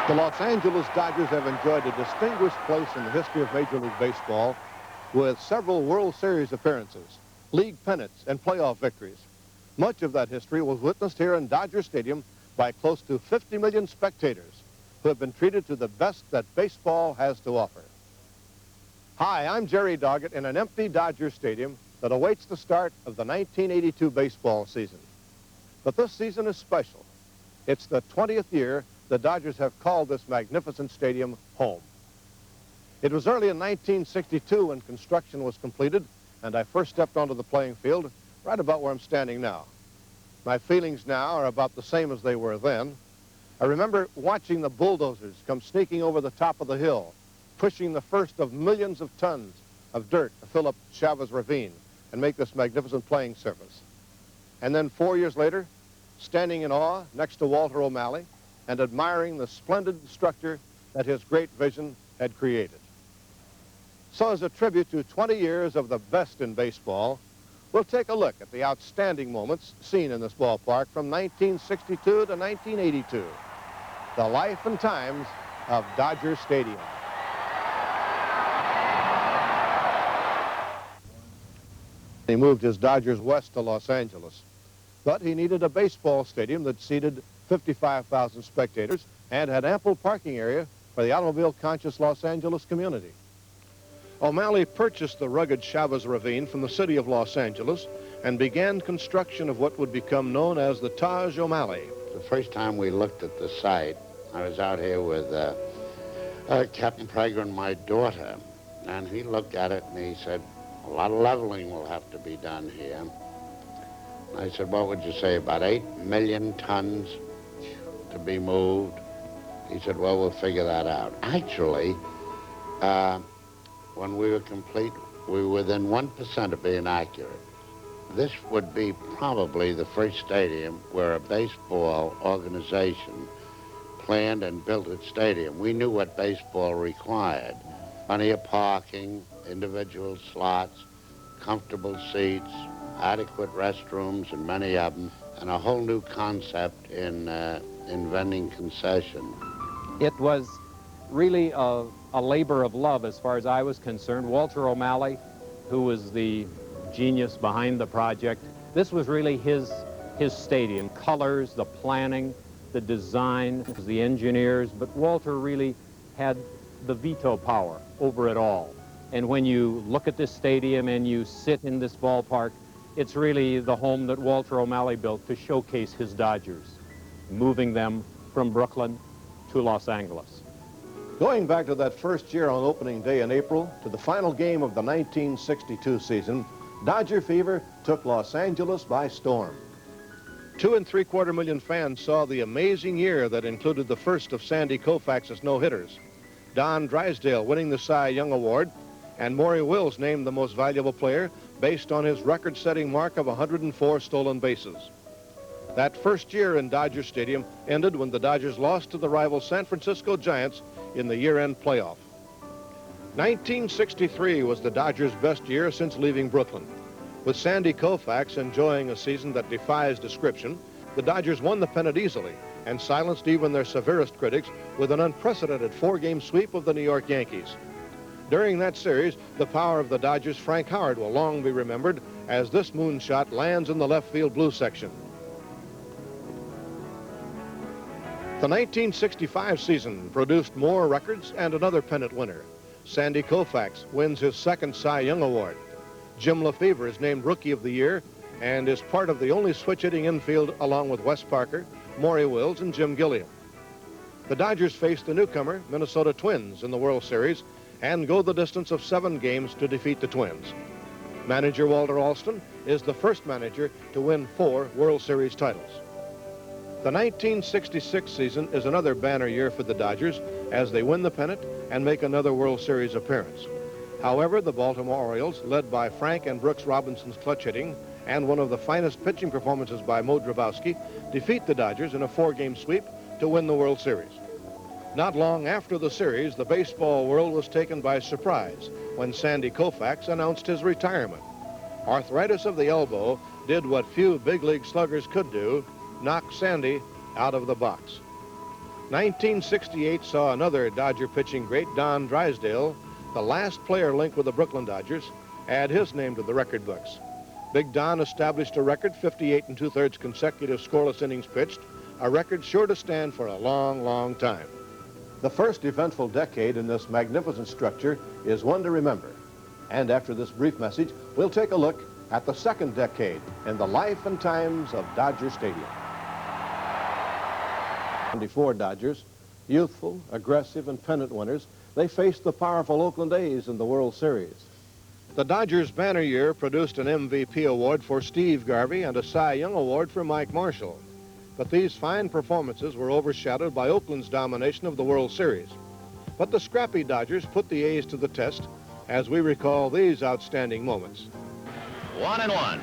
The Los Angeles Dodgers have enjoyed a distinguished place in the history of Major League Baseball with several World Series appearances, league pennants, and playoff victories. Much of that history was witnessed here in Dodger Stadium by close to 50 million spectators who have been treated to the best that baseball has to offer. Hi, I'm Jerry Doggett in an empty Dodger Stadium that awaits the start of the 1982 baseball season. But this season is special. It's the 20th year the Dodgers have called this magnificent stadium home. It was early in 1962 when construction was completed and I first stepped onto the playing field right about where I'm standing now. My feelings now are about the same as they were then. I remember watching the bulldozers come sneaking over the top of the hill, pushing the first of millions of tons of dirt to fill up Chavez Ravine and make this magnificent playing surface. And then 4 years later, standing in awe next to Walter O'Malley and admiring the splendid structure that his great vision had created. So as a tribute to 20 years of the best in baseball, we'll take a look at the outstanding moments seen in this ballpark from 1962 to 1982. The life and times of Dodger Stadium. He moved his Dodgers west to Los Angeles, but he needed a baseball stadium that seated 55,000 spectators and had ample parking area for the automobile-conscious Los Angeles community. O'Malley purchased the rugged Chavez Ravine from the city of Los Angeles and began construction of what would become known as the Taj O'Malley. The first time we looked at the site, I was out here with Captain Prager and my daughter, and he looked at it and he said, a lot of leveling will have to be done here. I said, what would you say, about 8 million tons to be moved? He said, well, we'll figure that out. Actually, when we were complete, we were within 1% of being accurate. This would be probably the first stadium where a baseball organization planned and built its stadium. We knew what baseball required. Plenty of parking, individual slots, comfortable seats, adequate restrooms, and many of them, and a whole new concept in vending concession. It was really a labor of love as far as I was concerned. Walter O'Malley, who was the genius behind the project, this was really his stadium. Colors, the planning, the design, the engineers, but Walter really had the veto power over it all. And when you look at this stadium and you sit in this ballpark, it's really the home that Walter O'Malley built to showcase his Dodgers, moving them from Brooklyn to Los Angeles. Going back to that first year on opening day in April to the final game of the 1962 season, Dodger fever took Los Angeles by storm. 2 3/4 million fans saw the amazing year that included the first of Sandy Koufax's no-hitters, Don Drysdale winning the Cy Young Award, and Maury Wills named the most valuable player based on his record-setting mark of 104 stolen bases. That first year in Dodger Stadium ended when the Dodgers lost to the rival San Francisco Giants in the year-end playoff. 1963 was the Dodgers' best year since leaving Brooklyn. With Sandy Koufax enjoying a season that defies description, the Dodgers won the pennant easily and silenced even their severest critics with an unprecedented 4-game sweep of the New York Yankees. During that series, the power of the Dodgers' Frank Howard will long be remembered as this moonshot lands in the left field blue section. The 1965 season produced more records and another pennant winner. Sandy Koufax wins his second Cy Young Award. Jim Lefevre is named Rookie of the Year and is part of the only switch-hitting infield along with Wes Parker, Maury Wills, and Jim Gilliam. The Dodgers face the newcomer Minnesota Twins in the World Series and go the distance of 7 games to defeat the Twins. Manager Walter Alston is the first manager to win 4 World Series titles. The 1966 season is another banner year for the Dodgers as they win the pennant and make another World Series appearance. However, the Baltimore Orioles, led by Frank and Brooks Robinson's clutch hitting and one of the finest pitching performances by Mo Drabowski, defeat the Dodgers in a 4-game sweep to win the World Series. Not long after the series, the baseball world was taken by surprise when Sandy Koufax announced his retirement. Arthritis of the elbow did what few big league sluggers could do, knock Sandy out of the box. 1968 saw another Dodger pitching great, Don Drysdale, the last player linked with the Brooklyn Dodgers, add his name to the record books. Big Don established a record 58 2/3 consecutive scoreless innings pitched, a record sure to stand for a long, long time. The first eventful decade in this magnificent structure is one to remember. And after this brief message, we'll take a look at the second decade in the life and times of Dodger Stadium. 24 Dodgers, youthful, aggressive, and pennant winners, they faced the powerful Oakland A's in the World Series. The Dodgers' banner year produced an MVP award for Steve Garvey and a Cy Young award for Mike Marshall. But these fine performances were overshadowed by Oakland's domination of the World Series. But the scrappy Dodgers put the A's to the test as we recall these outstanding moments. 1-1.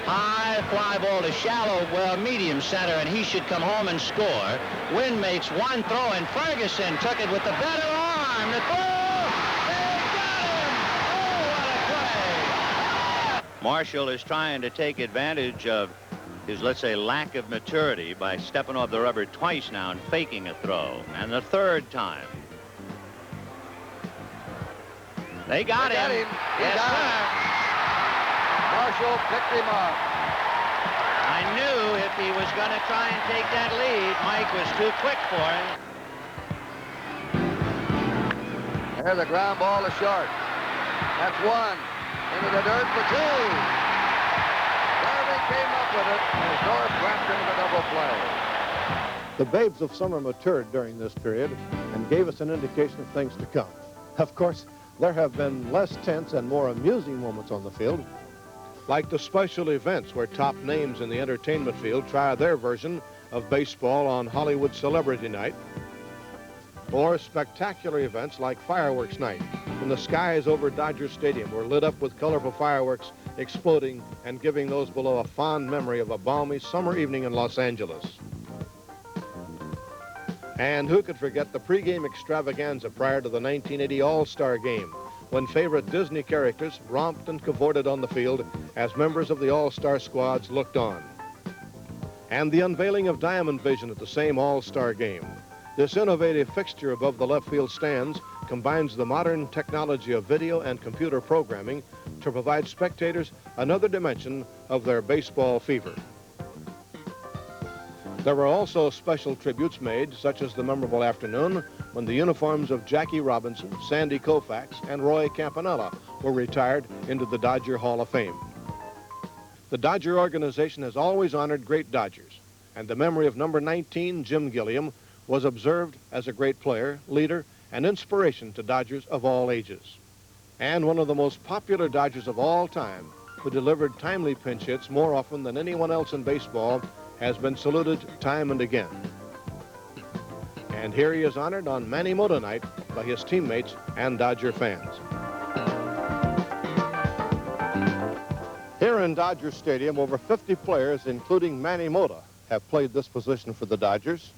High fly ball to shallow, medium center, and he should come home and score. Wynn makes one throw, and Ferguson took it with the better arm. The throw! They got him! Oh, what a play! Marshall is trying to take advantage of his, let's say, lack of maturity by stepping off the rubber twice now and faking a throw. And the third time. They got him. Yes, sir. Marshall picked him up. I knew if he was going to try and take that lead, Mike was too quick for him. There's a ground ball to short. That's one. Into the dirt for two. Garvey came up with it, and Dorff wrapped into the double play. The babes of summer matured during this period and gave us an indication of things to come. Of course, there have been less tense and more amusing moments on the field, like the special events where top names in the entertainment field try their version of baseball on Hollywood Celebrity Night, or spectacular events like Fireworks Night, when the skies over Dodger Stadium were lit up with colorful fireworks exploding and giving those below a fond memory of a balmy summer evening in Los Angeles. And who could forget the pregame extravaganza prior to the 1980 All-Star Game, when favorite Disney characters romped and cavorted on the field as members of the All-Star squads looked on. And the unveiling of Diamond Vision at the same All-Star Game. This innovative fixture above the left field stands combines the modern technology of video and computer programming to provide spectators another dimension of their baseball fever. There were also special tributes made, such as the memorable afternoon when the uniforms of Jackie Robinson, Sandy Koufax, and Roy Campanella were retired into the Dodger Hall of Fame. The Dodger organization has always honored great Dodgers, and the memory of number 19, Jim Gilliam, was observed as a great player, leader, and inspiration to Dodgers of all ages. And one of the most popular Dodgers of all time, who delivered timely pinch hits more often than anyone else in baseball, has been saluted time and again. And here he is honored on Manny Mota night by his teammates and Dodger fans. Here in Dodger Stadium, over 50 players, including Manny Mota, have played this position for the Dodgers,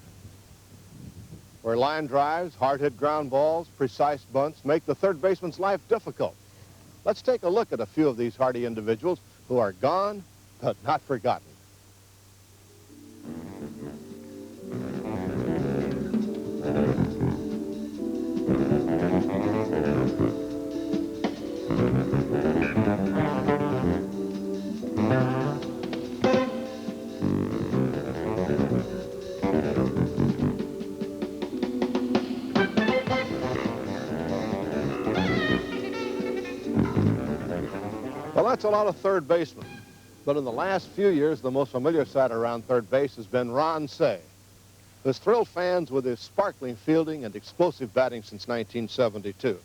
where line drives, hard-hit ground balls, precise bunts make the third baseman's life difficult. Let's take a look at a few of these hardy individuals who are gone but not forgotten. Well, that's a lot of third basemen. But in the last few years, the most familiar sight around third base has been Ron Cey, who's thrilled fans with his sparkling fielding and explosive batting since 1972.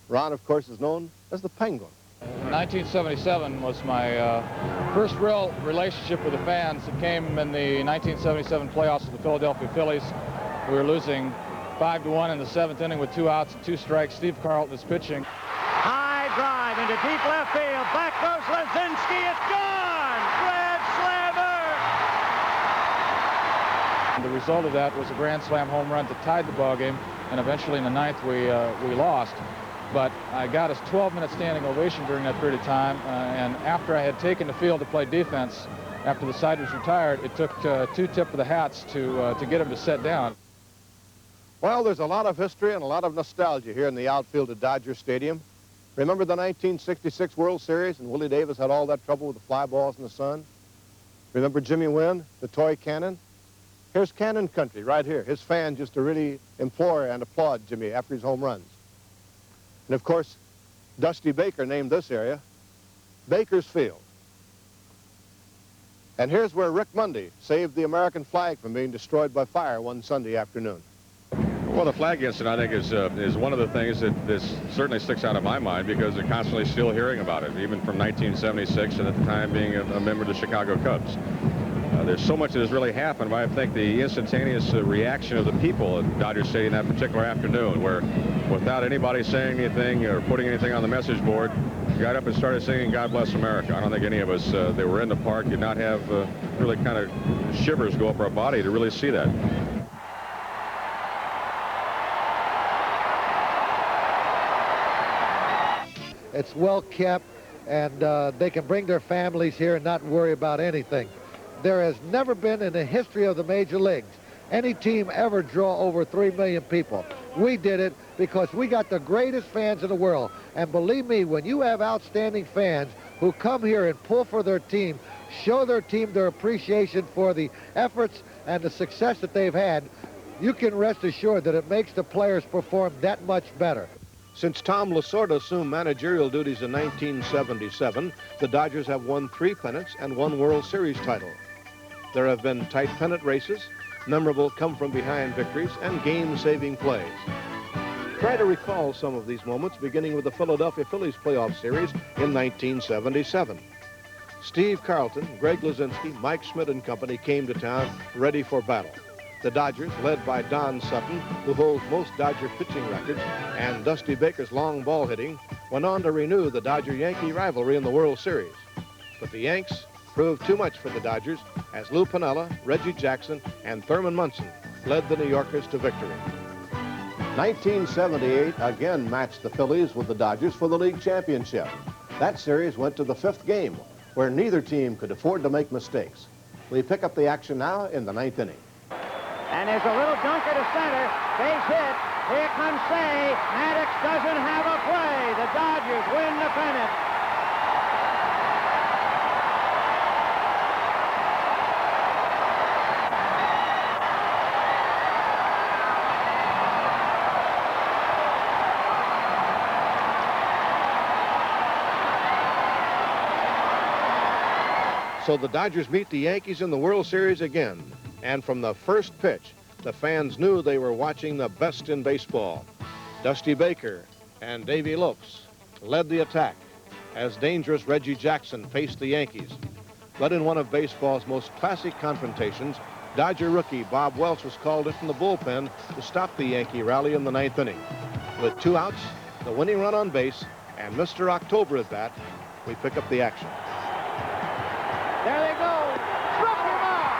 Ron, of course, is known as the Penguin. 1977 was my first real relationship with the fans. It came in the 1977 playoffs with the Philadelphia Phillies. We were losing 5-1 in the 7th inning with 2 outs and 2 strikes. Steve Carlton is pitching. High drive into deep left field. Back goes Lazinski. It's gone! Grand slammer! And the result of that was a grand slam home run that tied the ball game, and eventually in the 9th we lost. But I got a 12-minute standing ovation during that period of time, and after I had taken the field to play defense, after the side was retired, it took 2 tip of the hats to get him to set down. Well, there's a lot of history and a lot of nostalgia here in the outfield at Dodger Stadium. Remember the 1966 World Series and Willie Davis had all that trouble with the fly balls in the sun? Remember Jimmy Wynn, the toy cannon? Here's Cannon Country right here. His fans used to really implore and applaud Jimmy after his home runs. And of course, Dusty Baker named this area Bakersfield. And here's where Rick Mundy saved the American flag from being destroyed by fire one Sunday afternoon. Well, the flag incident, I think, is one of the things that certainly sticks out of my mind because they're constantly still hearing about it, even from 1976 and at the time being a member of the Chicago Cubs. There's so much that has really happened, but I think the instantaneous reaction of the people at Dodger Stadium that particular afternoon, where without anybody saying anything or putting anything on the message board, got up and started singing God Bless America. I don't think any of us that were in the park did not have really kind of shivers go up our body to really see that. It's well kept, and they can bring their families here and not worry about anything. There has never been in the history of the major leagues any team ever draw over 3 million people. We did it because we got the greatest fans in the world. And believe me, when you have outstanding fans who come here and pull for their team, show their team their appreciation for the efforts and the success that they've had, you can rest assured that it makes the players perform that much better. Since Tom Lasorda assumed managerial duties in 1977, the Dodgers have won 3 pennants and 1 World Series title. There have been tight pennant races, memorable come-from-behind victories, and game-saving plays. Try to recall some of these moments, beginning with the Philadelphia Phillies playoff series in 1977. Steve Carlton, Greg Luzinski, Mike Schmidt and company came to town ready for battle. The Dodgers, led by Don Sutton, who holds most Dodger pitching records, and Dusty Baker's long ball hitting, went on to renew the Dodger-Yankee rivalry in the World Series. But the Yanks proved too much for the Dodgers as Lou Piniella, Reggie Jackson, and Thurman Munson led the New Yorkers to victory. 1978 again matched the Phillies with the Dodgers for the league championship. That series went to the 5th game, where neither team could afford to make mistakes. We pick up the action now in the 9th inning. And there's a little dunker to center. Base hit. Here comes Say. Maddox doesn't have a play. The Dodgers win the pennant. So the Dodgers meet the Yankees in the World Series again. And from the first pitch, the fans knew they were watching the best in baseball. Dusty Baker and Davy Lopes led the attack as dangerous Reggie Jackson faced the Yankees. But in one of baseball's most classic confrontations, Dodger rookie Bob Welch was called in from the bullpen to stop the Yankee rally in the 9th inning. With 2 outs, the winning run on base, and Mr. October at bat, we pick up the action. There they go. Struck him out.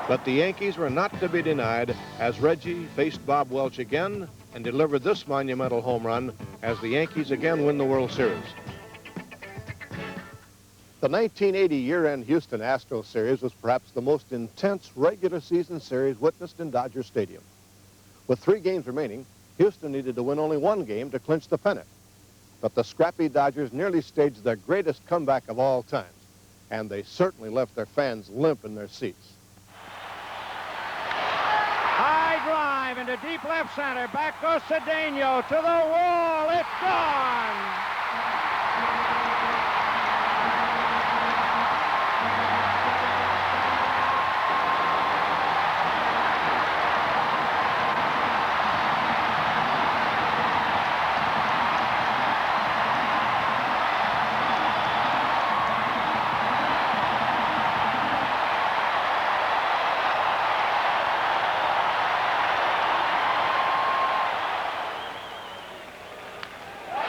But the Yankees were not to be denied as Reggie faced Bob Welch again and delivered this monumental home run as the Yankees again win the World Series. The 1980 year-end Houston Astros series was perhaps the most intense regular season series witnessed in Dodger Stadium. With 3 games remaining, Houston needed to win only 1 game to clinch the pennant. But the scrappy Dodgers nearly staged their greatest comeback of all time, and they certainly left their fans limp in their seats. High drive into deep left center. Back goes Cedeno to the wall. It's gone.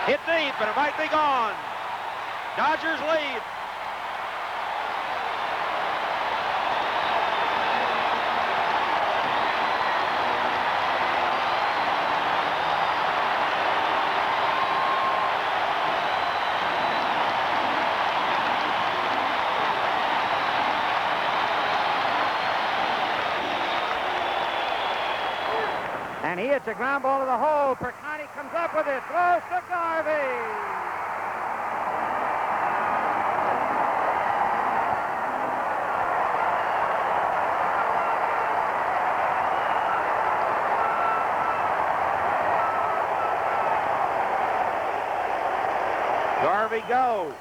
Hit deep, but it might be gone. Dodgers lead. And he hits a ground ball to the hole. Percani comes up with it. Throws to Garvey. Garvey goes.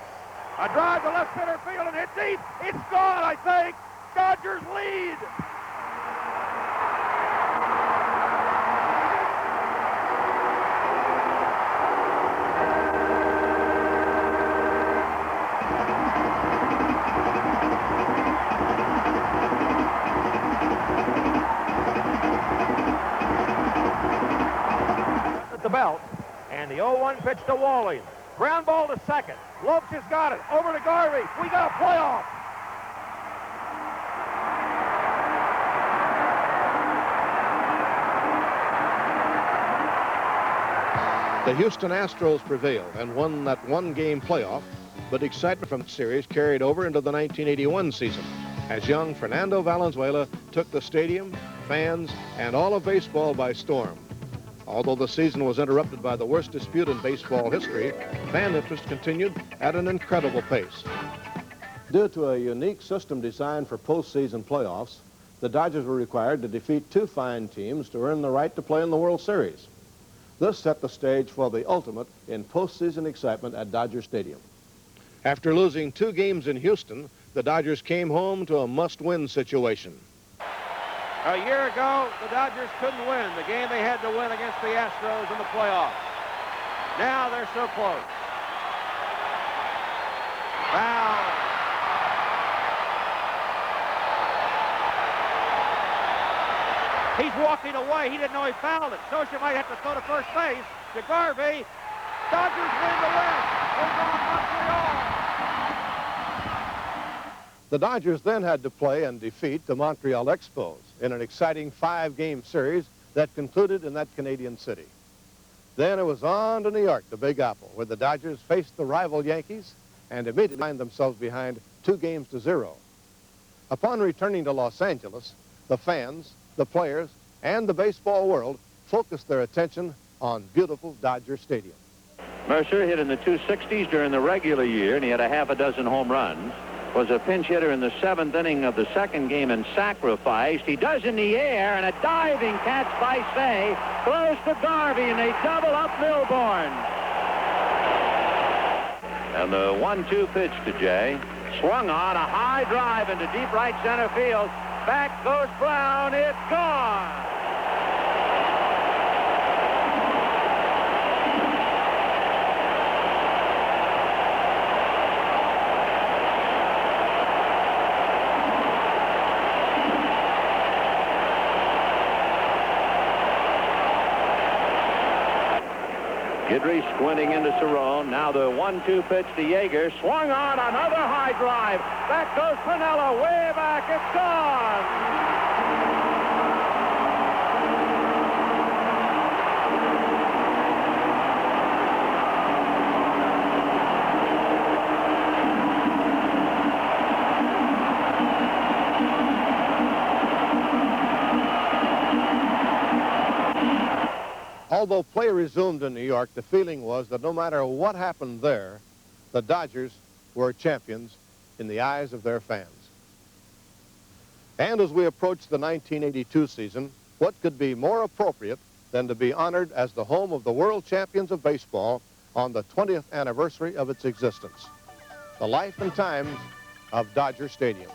A drive to left center field and hit deep. It's gone, I think. Dodgers lead. At the belt, and the 0-1 pitch to Walling. Ground ball to second. Lopes has got it. Over to Garvey. We got a playoff. The Houston Astros prevailed and won that one-game playoff, but excitement from the series carried over into the 1981 season as young Fernando Valenzuela took the stadium, fans, and all of baseball by storm. Although the season was interrupted by the worst dispute in baseball history, fan interest continued at an incredible pace. Due to a unique system designed for postseason playoffs, the Dodgers were required to defeat two fine teams to earn the right to play in the World Series. This set the stage for the ultimate in postseason excitement at Dodger Stadium. After losing 2 games in Houston, the Dodgers came home to a must-win situation. A year ago, the Dodgers couldn't win the game they had to win against the Astros in the playoffs. Now they're so close. Foul. He's walking away. He didn't know he fouled it. Scioscia might have to throw to first base to Garvey. Dodgers win the West. Over on Montreal. The Dodgers then had to play and defeat the Montreal Expos in an exciting 5-game series that concluded in that Canadian city. Then it was on to New York, the Big Apple, where the Dodgers faced the rival Yankees and immediately found themselves behind 2-0. Upon returning to Los Angeles, the fans, the players, and the baseball world focused their attention on beautiful Dodger Stadium. Mercer hit in the 260s during the regular year, and he had a half a dozen home runs. Was a pinch hitter in the 7th inning of the second game and sacrificed. He does in the air, and a diving catch by Say. Throws to Garvey, and they double up Milbourne. And the 1-2 pitch to Jay. Swung on, a high drive into deep right center field. Back goes Brown. It's gone. Guidry squinting into Cerrone. Now the 1-2 pitch to Yeager. Swung on, another high drive. Back goes Piniella. Way back. It's gone. Although play resumed in New York, the feeling was that no matter what happened there, the Dodgers were champions in the eyes of their fans. And as we approach the 1982 season, what could be more appropriate than to be honored as the home of the world champions of baseball on the 20th anniversary of its existence? The life and times of Dodger Stadium.